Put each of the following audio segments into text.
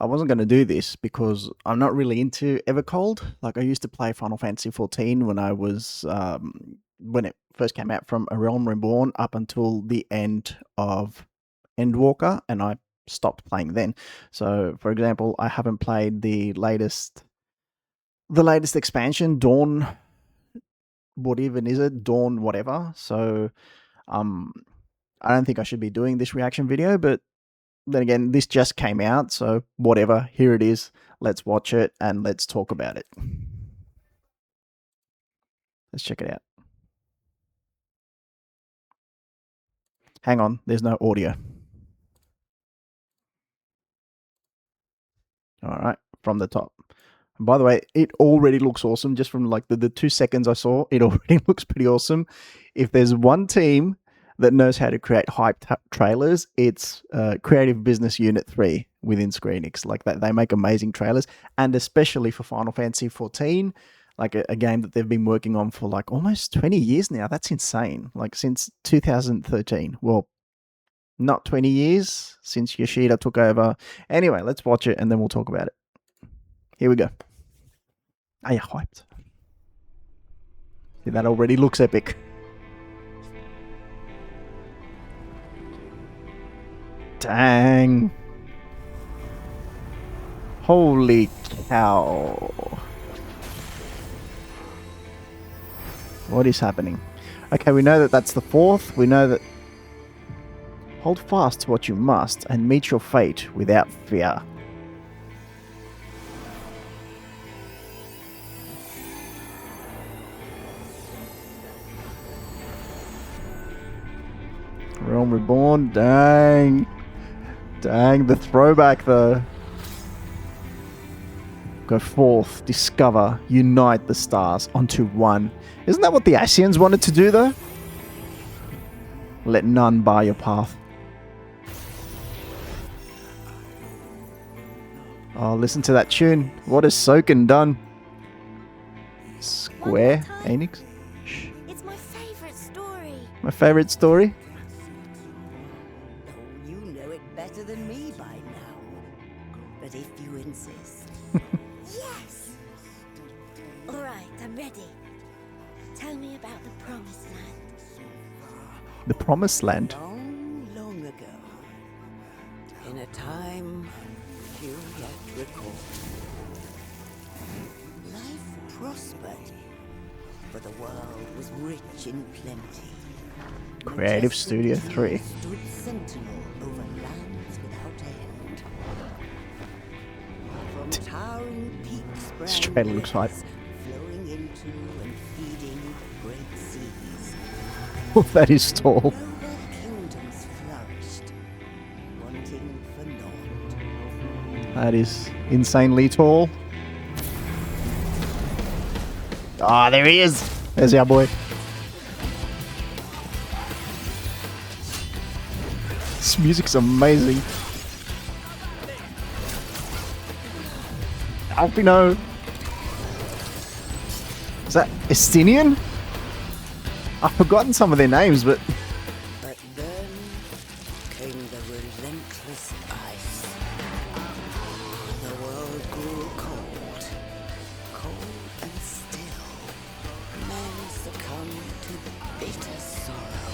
I wasn't going to do this because I'm not really into Evercold. Like, I used to play Final Fantasy XIV when I was when it first came out from A Realm Reborn up until the end of Endwalker, and I stopped playing then. So, for example, I haven't played the latest expansion, Dawn. What even is it? Dawn, whatever. So, um, I don't think I should be doing this reaction video, but then again, this just came out, so whatever. Here it is. Let's watch it and let's talk about it. Let's check it out. Hang on, there's no audio. All right, from the top. And by the way, it already looks awesome. Just from like the 2 seconds I saw, it already looks pretty awesome. If there's one team that knows how to create hype trailers, it's Creative Business Unit 3 within Square Enix. Like that, they make amazing trailers, and especially for Final Fantasy XIV, like a game that they've been working on for like almost 20 years now. That's insane. Like since 2013. Well, not 20 years since Yoshida took over. Anyway, let's watch it and then we'll talk about it. Here we go. Oh, yeah, hyped. See, that already looks epic. Dang. Holy cow. What is happening? Okay, we know that that's the 4th. We know that... Hold fast to what you must and meet your fate without fear. Realm Reborn, dang. Dang, the throwback though. Go forth, discover, unite the stars onto one. Isn't that what the Ascians wanted to do though? Let none bar your path. Oh, listen to that tune. What has Soken done? Square Enix? Shh. It's my favorite story. My favorite story? You know it better than me by now. But if you insist. Yes! Alright, I'm ready. Tell me about the Promised Land. The Promised Land? Long, long ago. In a time few yet recall. Life prospered, for the world was rich in plenty. Creative Studio 3. Stood sentinel over lands without end. From towering peaks sprang This trailer looks hype. rivers, flowing into and feeding great seas. Oh, that is tall. Global kingdoms flourished, wanting for naught. That is insanely tall. Ah, there he is. There's our boy. This music's amazing. Alpino. Is that Estinian? I've forgotten some of their names, but... But then came the relentless ice. The world grew cold, cold and still. Men succumbed to bitter sorrow.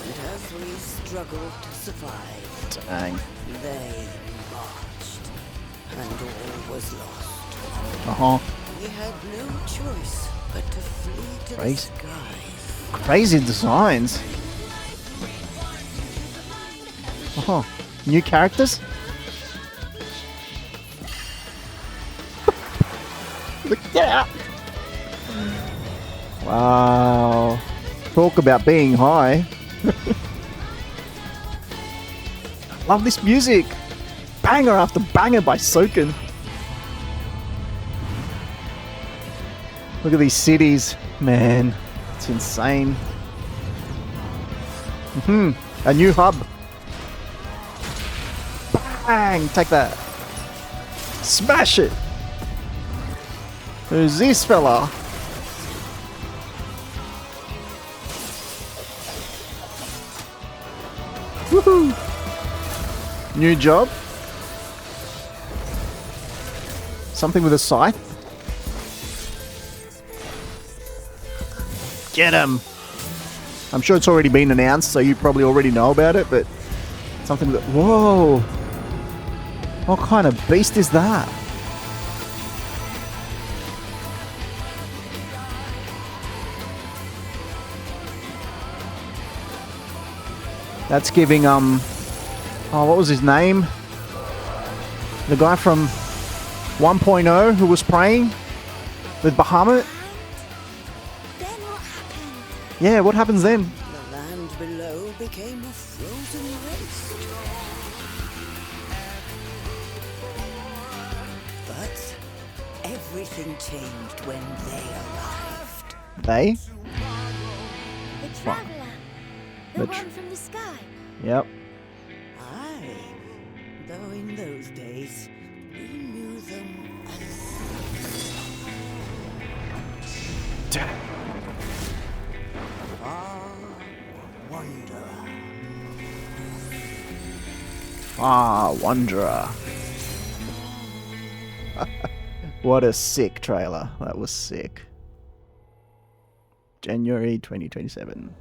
And as we struggled to survive, Dang. they marched, and all was lost. Uh-huh. We had no choice but to flee to the Crazy. skies. Crazy designs. Uh-huh. New characters? Look at that. Wow. Talk about being high. Love this music. Banger after banger by Soken. Look at these cities. Man, it's insane. A new hub. Bang! Take that. Smash it. Who's this fella? Woohoo! New job. Something with a scythe. Get him! I'm sure it's already been announced, so you probably already know about it, but something with... Whoa! What kind of beast is that? That's giving, oh, what was his name? The guy from 1.0 who was praying with Bahamut? Then what happened? Yeah, what happens then? The land below became a frozen waste. But everything changed when they arrived. They? The traveler. The The one from the sky. Yep. Aye. Though in those days, we knew them as far wanderer. Ah, Wanderer. What a sick trailer. That was sick. January 2027.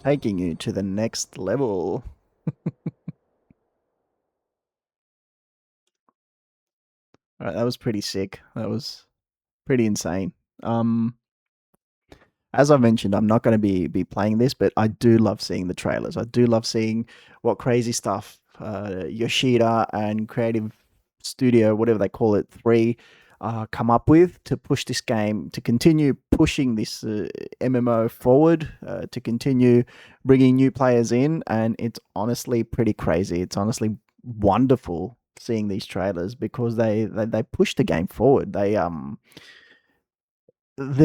Taking you to the next level. Alright, that was pretty sick. That was pretty insane. As I mentioned, I'm not going to be playing this, but I do love seeing the trailers. I do love seeing what crazy stuff Yoshida and Creative Studio, whatever they call it, 3, come up with to push this game, to continue pushing this MMO forward, to continue bringing new players in, and it's honestly pretty crazy. It's honestly wonderful seeing these trailers because they push the game forward. They're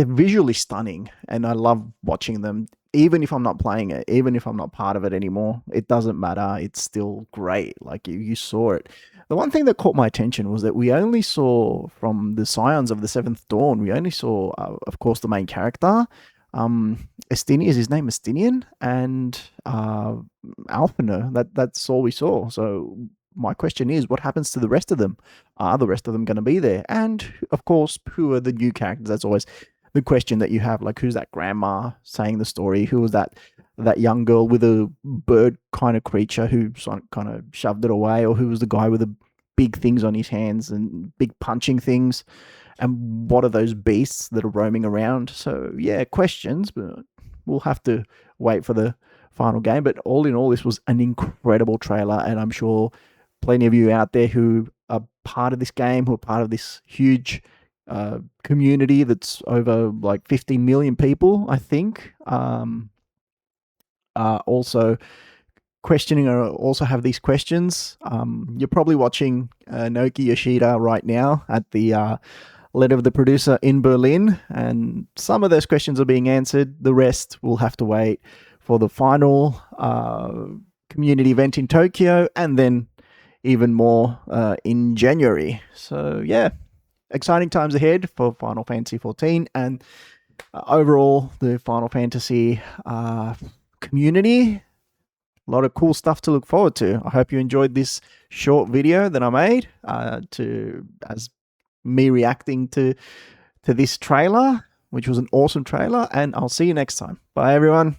visually stunning, and I love watching them. Even if I'm not playing it, even if I'm not part of it anymore, it doesn't matter. It's still great. Like you saw it. The one thing that caught my attention was that we only saw from the Scions of the Seventh Dawn. We only saw, of course, the main character. Estinian is his name, Estinian, and Alphina. That's all we saw. So my question is, what happens to the rest of them? Are the rest of them going to be there? And of course, who are the new characters? That's always the question that you have. Like, who's that grandma saying the story? Who was that young girl with a bird kind of creature who kind of shoved it away? Or who was the guy with the big things on his hands and big punching things? And what are those beasts that are roaming around? So yeah, questions, but we'll have to wait for the final game. But all in all, this was an incredible trailer, and I'm sure plenty of you out there who are part of this game, who are part of this huge community that's over like 15 million people, I think, also questioning or also have these questions. You're probably watching Naoki Yoshida right now at the letter of the producer in Berlin, and some of those questions are being answered. The rest will have to wait for the final community event in Tokyo, and then even more in January. So yeah, exciting times ahead for Final Fantasy XIV and overall the Final Fantasy community. A lot of cool stuff to look forward to. I hope you enjoyed this short video that I made as me reacting to this trailer, which was an awesome trailer, and I'll see you next time. Bye everyone.